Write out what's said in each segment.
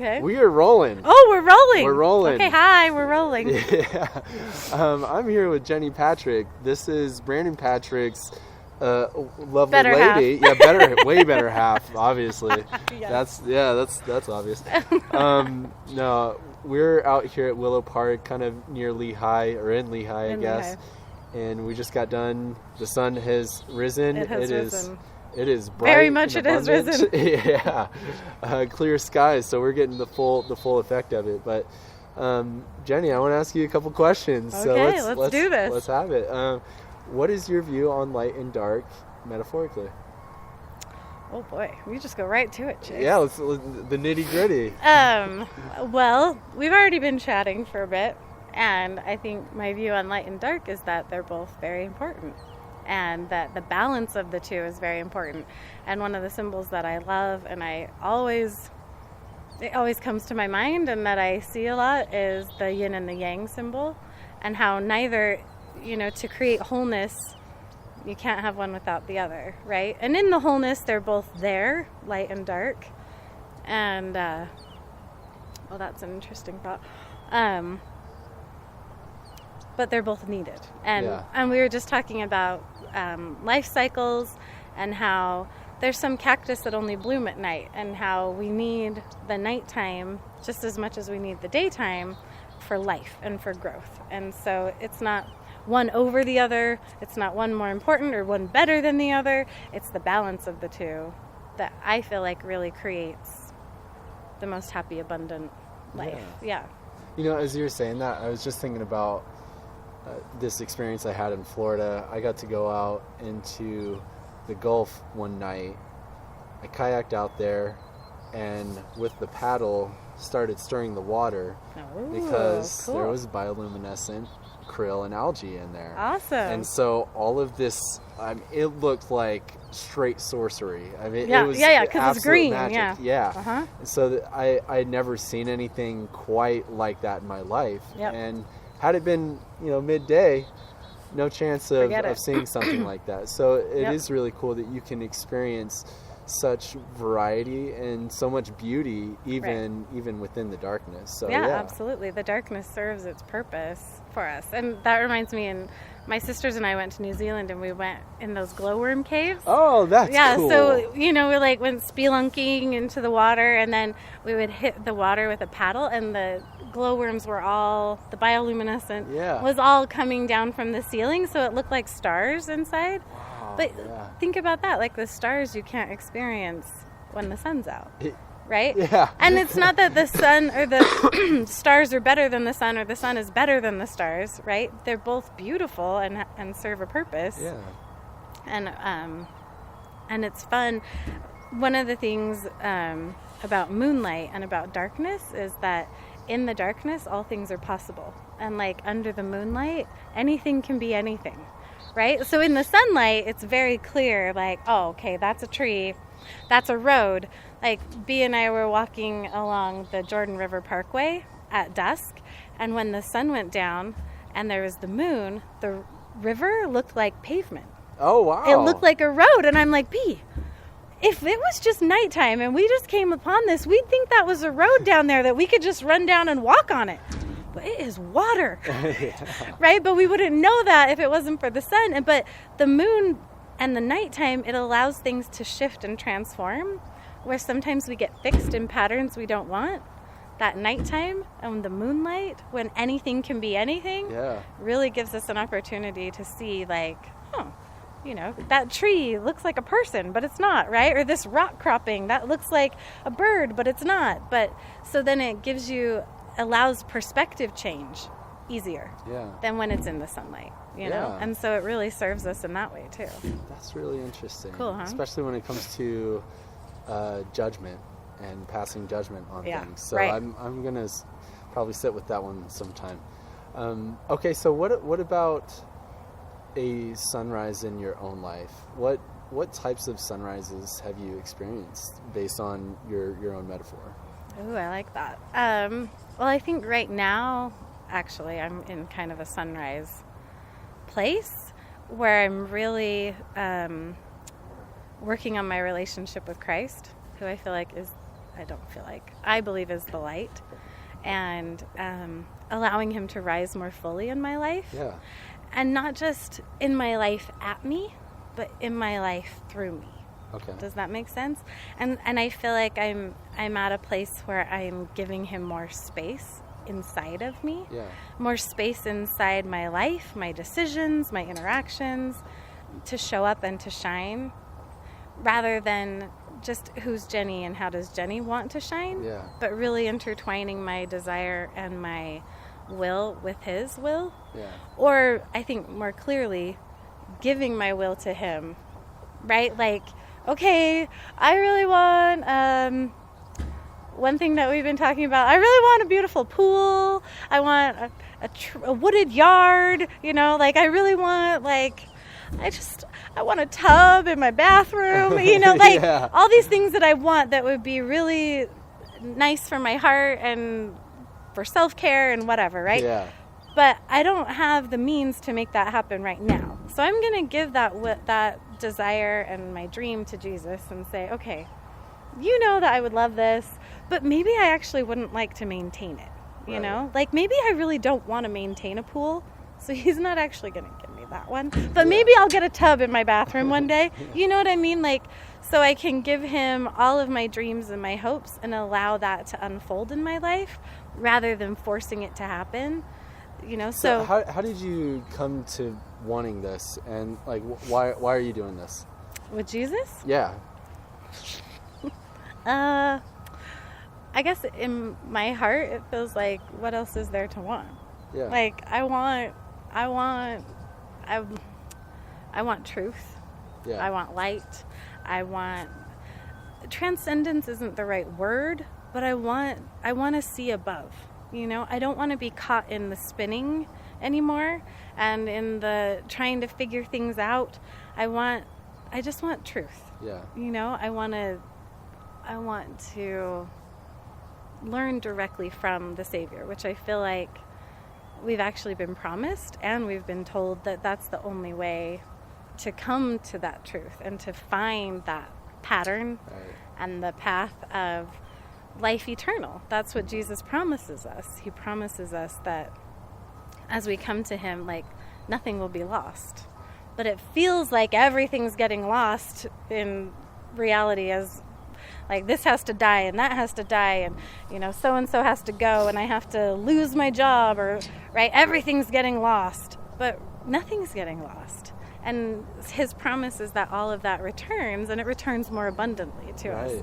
Okay. We are rolling. Oh, we're rolling. We're rolling. Okay, hi, we're rolling. Yeah. I'm here with Jenny Patrick. This is Brandon Patrick's lovely Better lady. half. Yeah, way better half, obviously. Yes. That's obvious. No, we're out here at Willow Park, kind of near Lehigh, or in Lehigh, I guess. And we just got done. The sun has risen. It has risen. It is bright. Very much it has abundant. risen. Yeah. Clear skies, so we're getting the full effect of it. But Jenny, I want to ask you a couple questions. Okay, so let's do this. Let's have it. What is your view on light and dark, metaphorically? Oh boy, we just go right to it, Chase. Yeah, let's the nitty gritty. Well, we've already been chatting for a bit, and I think my view on light and dark is that they're both very important, and that the balance of the two is very important. And one of the symbols that I love, and it always comes to my mind, and that I see a lot, is the yin and the yang symbol, and how neither, to create wholeness, you can't have one without the other, right? And in the wholeness, they're both there, light and dark. And, well, that's an interesting thought. But they're both needed. And we were just talking about life cycles, and how there's some cactus that only bloom at night, and how we need the nighttime just as much as we need the daytime for life and for growth. And so it's not one over the other, it's not one more important or one better than the other, it's the balance of the two that I feel like really creates the most happy, abundant life. Yeah. As you were saying that, I was just thinking about this experience I had in Florida. I got to go out into the Gulf one night. I kayaked out there, and with the paddle started stirring the water because cool. there was bioluminescent krill and algae in there. Awesome. And so all of this, it looked like straight sorcery. I mean, it was because it's green. magic. Yeah. Uh-huh. And so I had never seen anything quite like that in my life. Yep. And had it been, midday, no chance of seeing something like that. So it is really cool that you can experience such variety and so much beauty even within the darkness. So absolutely. The darkness serves its purpose for us. And that reminds me, and my sisters and I went to New Zealand, and we went in those glowworm caves. Oh, that's cool. So we went spelunking into the water, and then we would hit the water with a paddle, and the glowworms were all, the bioluminescent was all coming down from the ceiling, so it looked like stars inside. Wow, but think about that, like the stars you can't experience when the sun's out, right? Yeah. And it's not that the sun or the stars are better than the sun, or the sun is better than the stars, right? They're both beautiful and serve a purpose. Yeah. And it's fun. One of the things about moonlight and about darkness is that in the darkness, all things are possible. And like under the moonlight, anything can be anything, right? So in the sunlight, it's very clear, like, oh, okay, that's a tree, that's a road. Like, B and I were walking along the Jordan River Parkway at dusk, and when the sun went down and there was the moon, the river looked like pavement. Oh, wow. It looked like a road, and I'm like, B, if it was just nighttime and we just came upon this, we'd think that was a road down there that we could just run down and walk on it. But it is water, right? But we wouldn't know that if it wasn't for the sun. But the moon and the nighttime, it allows things to shift and transform, where sometimes we get fixed in patterns we don't want. That nighttime and the moonlight, when anything can be anything, really gives us an opportunity to see, like, that tree looks like a person, but it's not, right? Or this rock cropping, that looks like a bird, but it's not. But so then it allows perspective change easier than when it's in the sunlight, you know? And so it really serves us in that way too. That's really interesting. Cool, huh? Especially when it comes to judgment and passing judgment on things. So I'm going to probably sit with that one sometime. Okay, so what about a sunrise in your own life? What types of sunrises have you experienced based on your own metaphor? Ooh, I like that. Well, I think right now, actually, I'm in kind of a sunrise place where I'm really working on my relationship with Christ, who I feel like is I believe is the light, and allowing him to rise more fully in my life. Yeah. And not just in my life at me, but in my life through me. Okay. Does that make sense? And I feel like I'm at a place where I'm giving him more space inside of me. Yeah. More space inside my life, my decisions, my interactions, to show up and to shine, rather than just who's Jenny and how does Jenny want to shine. Yeah. But really intertwining my desire and my will with his will. Yeah. Or I think more clearly, giving my will to him, right? Like, okay, I really want, one thing that we've been talking about, I really want a beautiful pool. I want a wooded yard, like I really want, like, I want a tub in my bathroom, like yeah. all these things that I want that would be really nice for my heart and for self-care and whatever, right? Yeah. But I don't have the means to make that happen right now. So I'm going to give that desire and my dream to Jesus and say, okay, you know that I would love this, but maybe I actually wouldn't like to maintain it, you know? Like maybe I really don't want to maintain a pool, so he's not actually going to give me that one. But maybe I'll get a tub in my bathroom one day. You know what I mean? Like, so I can give him all of my dreams and my hopes and allow that to unfold in my life rather than forcing it to happen. So how did you come to wanting this, and like why are you doing this with Jesus? Yeah. I guess in my heart it feels like, what else is there to want? Yeah. Like I want truth. Yeah. I want light. I want transcendence isn't the right word, but I want to see above. I don't want to be caught in the spinning anymore and in the trying to figure things out. I just want truth. Yeah. I want to learn directly from the Savior, which I feel like we've actually been promised, and we've been told that that's the only way to come to that truth and to find that pattern and the path of life eternal. That's what Jesus promises us. He promises us that as we come to him, like, nothing will be lost. But it feels like everything's getting lost in reality, as like this has to die and that has to die and so and so has to go and I have to lose my job, or right, everything's getting lost. But nothing's getting lost. And his promise is that all of that returns, and it returns more abundantly to us.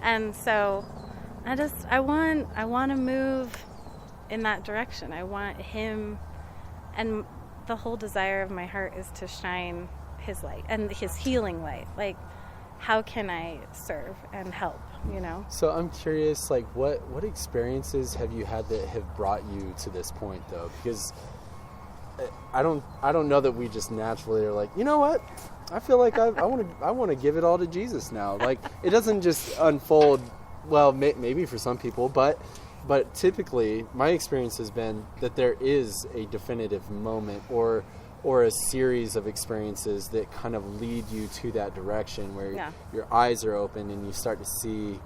And so I want to move in that direction. I want him, and the whole desire of my heart is to shine his light and his healing light. Like, how can I serve and help, So I'm curious, like, what experiences have you had that have brought you to this point, though? Because I don't know that we just naturally are like, you know what? I feel like I want to give it all to Jesus now. Like, it doesn't just unfold. Well, maybe for some people, but typically my experience has been that there is a definitive moment or a series of experiences that kind of lead you to that direction where your eyes are open and you start to see,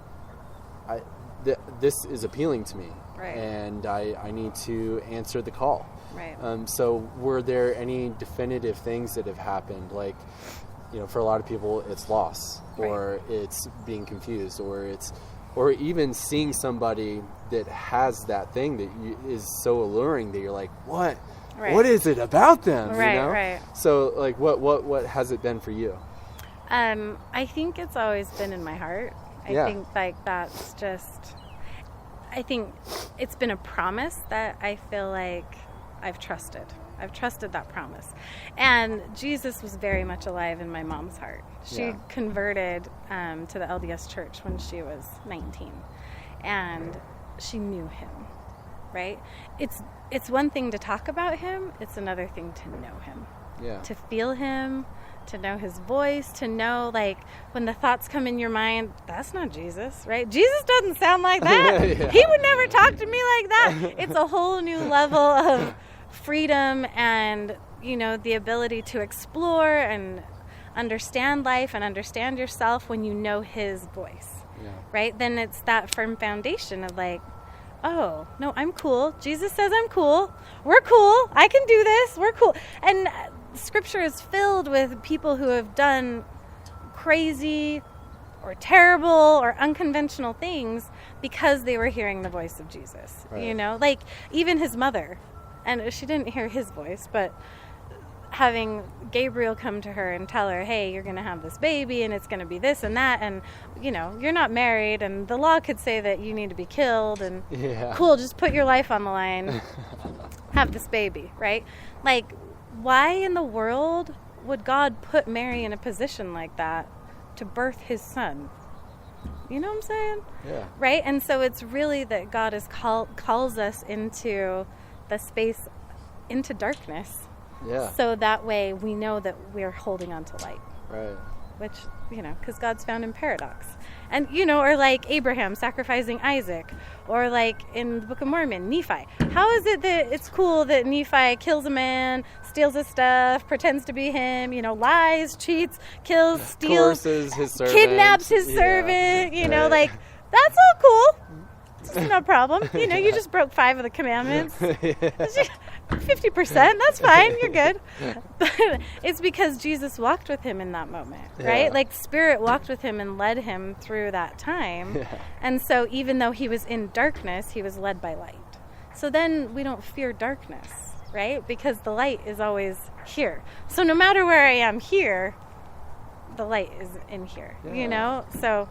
this is appealing to me, and I need to answer the call. So were there any definitive things that have happened? Like, for a lot of people it's loss, or it's being confused, or even seeing somebody that has that thing that is so alluring that you're like, what? What is it about them? Right. So, like, what has it been for you? I think it's always been in my heart. I think, like, that's just, I think it's been a promise that I feel like I've trusted. I've trusted that promise. And Jesus was very much alive in my mom's heart. She converted to the LDS church when she was 19. And she knew him, right? It's one thing to talk about him. It's another thing to know him. To feel him, to know his voice, to know, like, when the thoughts come in your mind, that's not Jesus, right? Jesus doesn't sound like that. He would never talk to me like that. It's a whole new level of freedom and, the ability to explore and understand life and understand yourself when you know his voice. right? Then it's that firm foundation of like, oh, no, I'm cool. Jesus says I'm cool. We're cool. I can do this. We're cool. And Scripture is filled with people who have done crazy or terrible or unconventional things because they were hearing the voice of Jesus, you know? Like, even his mother. And she didn't hear his voice, but having Gabriel come to her and tell her, hey, you're going to have this baby and it's going to be this and that, and, you know, you're not married and the law could say that you need to be killed, and cool, just put your life on the line, have this baby, right? Like, why in the world would God put Mary in a position like that to birth his son? You know what I'm saying? Yeah. Right? And so it's really that God calls us into the space, into darkness. Yeah. So that way we know that we're holding on to light. Right. Which, you know, because God's found in paradox. And, you know, or like Abraham sacrificing Isaac, or like in the Book of Mormon, Nephi. How is it that it's cool that Nephi kills a man, steals his stuff, pretends to be him, you know, lies, cheats, kills, steals, coerces his servant, kidnaps his servant, you know, like, that's all cool. It's no problem. You know, you just broke 5 of the commandments. 50%, that's fine, you're good. But it's because Jesus walked with him in that moment, right? Like, Spirit walked with him and led him through that time. And so even though he was in darkness, he was led by light. So then we don't fear darkness, right? Because the light is always here. So no matter where I am here, the light is in here, you know? So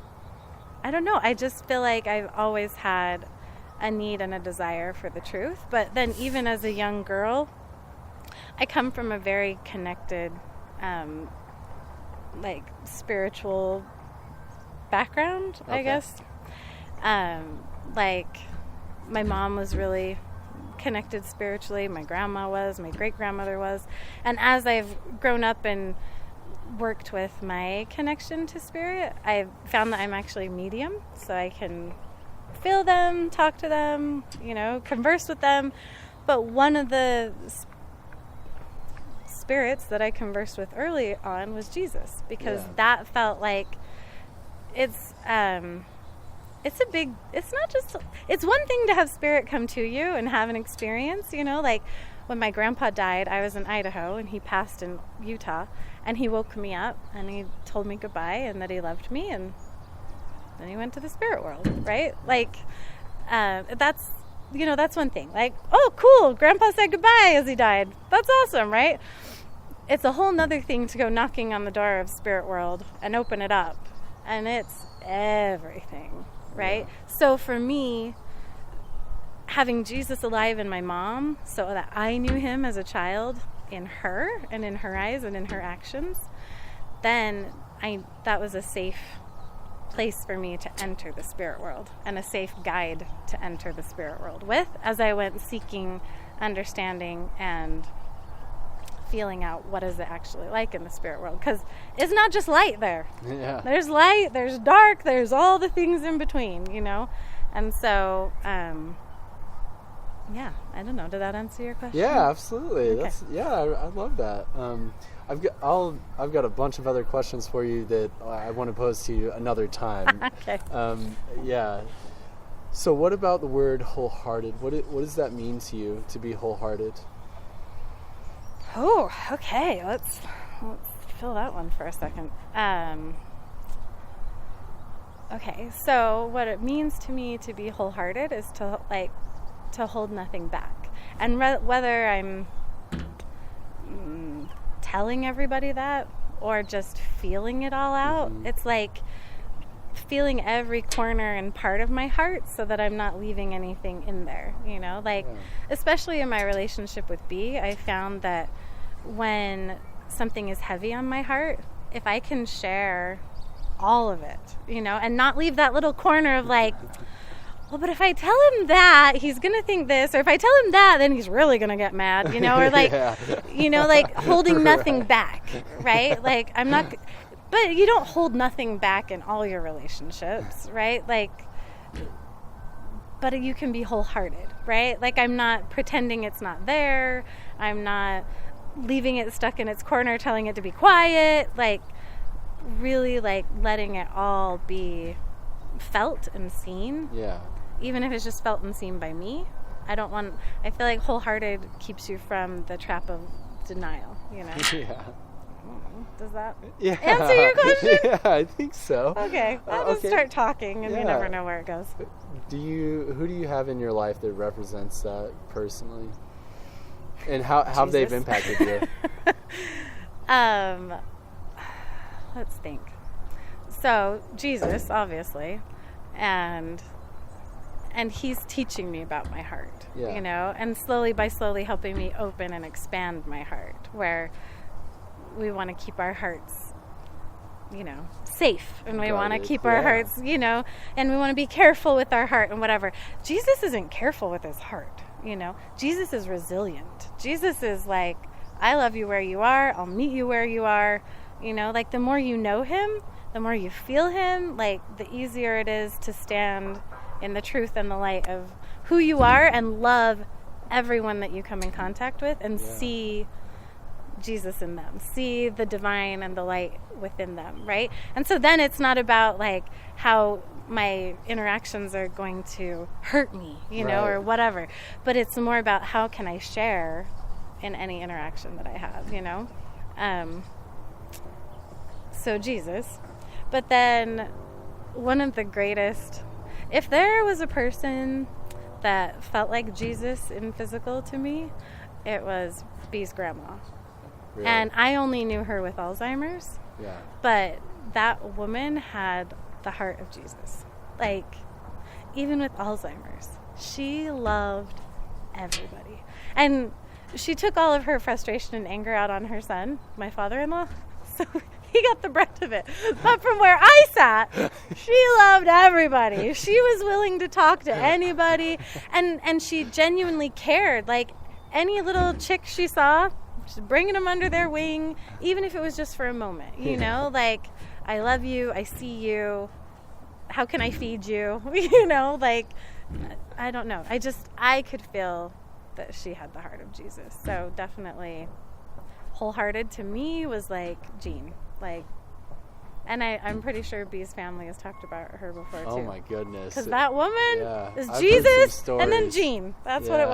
I don't know. I just feel like I've always had a need and a desire for the truth. But then even as a young girl, I come from a very connected, like, spiritual background, I guess. Like, my mom was really connected spiritually. My grandma was. My great-grandmother was. And as I've grown up and worked with my connection to spirit, I've found that I'm actually a medium, so I can feel them, talk to them, you know, converse with them. But one of the spirits that I conversed with early on was Jesus, because that felt like it's not just, it's one thing to have spirit come to you and have an experience, you know, like when my grandpa died, I was in Idaho and he passed in Utah, and he woke me up and he told me goodbye and that he loved me, and then he went to the spirit world, right? Like, that's, you know, that's one thing. Like, oh, cool, Grandpa said goodbye as he died. That's awesome, right? It's a whole nother thing to go knocking on the door of spirit world and open it up, and it's everything, right? So for me, having Jesus alive in my mom, so that I knew him as a child in her and in her eyes and in her actions, then that was a safe place for me to enter the spirit world, and a safe guide to enter the spirit world with, as I went seeking understanding and feeling out what is it actually like in the spirit world, because it's not just light there. There's light, there's dark, there's all the things in between, you know. And so I don't know, did that answer your question? Yeah, absolutely. Okay. I love that. I've got a bunch of other questions for you that I want to pose to you another time. Okay. So what about the word wholehearted? What does that mean to you, to be wholehearted? Oh, okay. Let's fill that one for a second. Okay, so what it means to me to be wholehearted is to hold nothing back. And whether I'm telling everybody that or just feeling it all out, it's like feeling every corner and part of my heart so that I'm not leaving anything in there, you know? Like, especially in my relationship with B, I found that when something is heavy on my heart, if I can share all of it, you know, and not leave that little corner of like, well, but if I tell him that, he's going to think this, or if I tell him that, then he's really going to get mad, you know, or like, you know, like holding nothing back, right? Like, I'm not, but you don't hold nothing back in all your relationships, right? Like, but you can be wholehearted, right? Like, I'm not pretending it's not there. I'm not leaving it stuck in its corner, telling it to be quiet, like, really, like, letting it all be felt and seen. Yeah. Even if it's just felt and seen by me. I feel like wholehearted keeps you from the trap of denial, you know? Yeah. Does that answer your question? Yeah, I think so. Okay. I'll just start talking and you never know where it goes. Who do you have in your life that represents that personally? And how they've impacted you? Let's think. So, Jesus, obviously. And he's teaching me about my heart, you know, and slowly helping me open and expand my heart, where we want to keep our hearts, you know, safe, and we want to keep our hearts, you know, and we want to be careful with our heart and whatever. Jesus isn't careful with his heart, you know. Jesus is resilient. Jesus is like, I love you where you are. I'll meet you where you are. You know, like the more you know him, the more you feel him, like the easier it is to stand in the truth and the light of who you are and love everyone that you come in contact with and see Jesus in them, see the divine and the light within them, right? And so then it's not about like how my interactions are going to hurt me, you know, or whatever, but it's more about how can I share in any interaction that I have, you know? So Jesus. But then one of the greatest, if there was a person that felt like Jesus in physical to me, it was Bee's grandma. Really? And I only knew her with Alzheimer's. Yeah. But that woman had the heart of Jesus. Like, even with Alzheimer's, she loved everybody. And she took all of her frustration and anger out on her son, my father-in-law. So he got the brunt of it. But from where I sat, she loved everybody. She was willing to talk to anybody. And she genuinely cared. Like, any little chick she saw, she's bringing them under their wing, even if it was just for a moment. You know, like, I love you. I see you. How can I feed you? You know, like, I don't know. I could feel that she had the heart of Jesus. So definitely wholehearted to me was like Jean. Like, and I'm pretty sure Bee's family has talked about her before too. Oh my goodness! Because that woman is I've Jesus, and then Jean. That's what it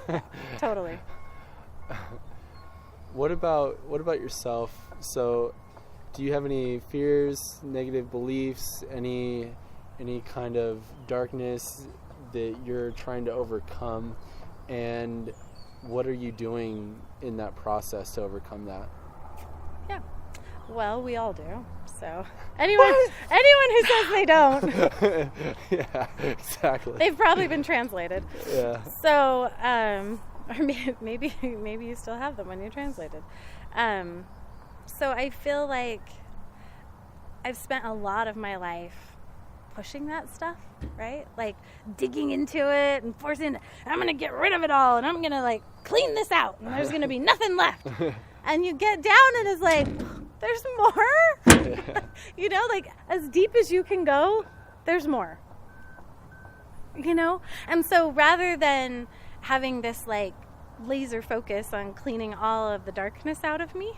was. Totally. What about yourself? So, do you have any fears, negative beliefs, any kind of darkness that you're trying to overcome, and what are you doing in that process to overcome that? Yeah. Well, we all do. So anyone who says they don't, yeah, exactly. They've probably been translated. Yeah. So, or maybe you still have them when you're translated. So I feel like I've spent a lot of my life pushing that stuff, right? Like digging into it and forcing, I'm going to get rid of it all and I'm going to like clean this out and there's going to be nothing left. And you get down and it's like, there's more. You know, like as deep as you can go, there's more. You know? And so rather than having this like laser focus on cleaning all of the darkness out of me,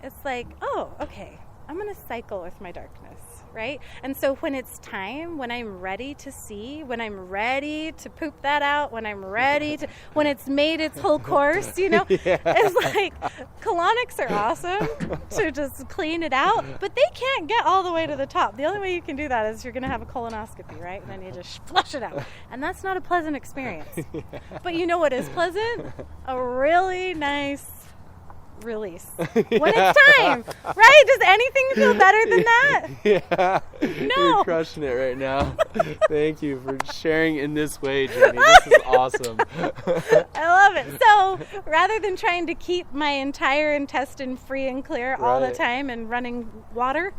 it's like, oh, okay, I'm going to cycle with my darkness, right? And so when it's time, when I'm ready to see, when I'm ready to poop that out, when I'm ready to, when it's made its whole course, you know, it's like colonics are awesome to just clean it out, but they can't get all the way to the top. The only way you can do that is you're going to have a colonoscopy, right? And then you just flush it out. And that's not a pleasant experience. But you know what is pleasant? A really nice release when it's time, right? Does anything feel better than that? Yeah. No. You're crushing it right now. Thank you for sharing in this way, Jenny. This is awesome. I love it. So rather than trying to keep my entire intestine free and clear all the time and running water,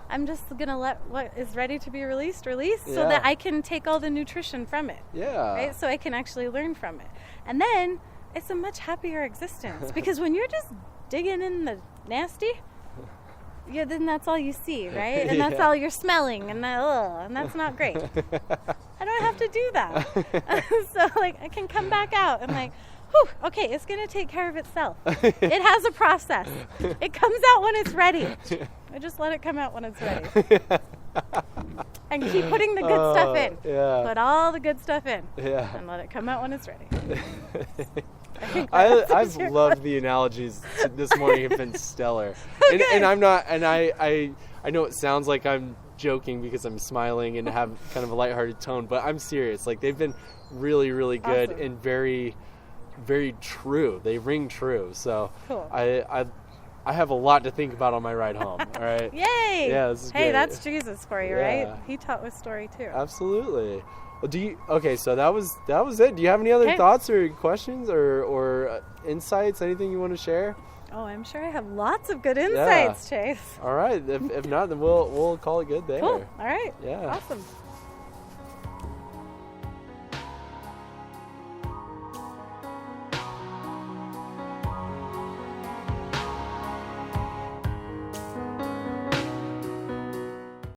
I'm just gonna let what is ready to be released so that I can take all the nutrition from it. Yeah. Right? So I can actually learn from it. And then it's a much happier existence because when you're just digging in the nasty, then that's all you see, right? And that's all you're smelling, and that's not great. I don't have to do that. So like I can come back out and like, Whew, okay, it's going to take care of itself. It has a process. It comes out when it's ready. I just let it come out when it's ready. And keep putting the good stuff in. Yeah. Put all the good stuff in. Yeah. And let it come out when it's ready. I've loved the analogies this morning. Have been stellar. Okay. And I'm not. And I know it sounds like I'm joking because I'm smiling and have kind of a lighthearted tone, but I'm serious. Like, they've been really, really good. Awesome. And very, very true. They ring true. So cool. I have a lot to think about on my ride home. All right. Yay! Yeah, this is great. Hey, that's Jesus for you, right? He taught with story too. Absolutely. Well, okay, so that was it. Do you have any other thoughts or questions or insights? Anything you want to share? Oh, I'm sure I have lots of good insights, Chase. All right. If not, then we'll call it good there. Cool. All right. Yeah. Awesome.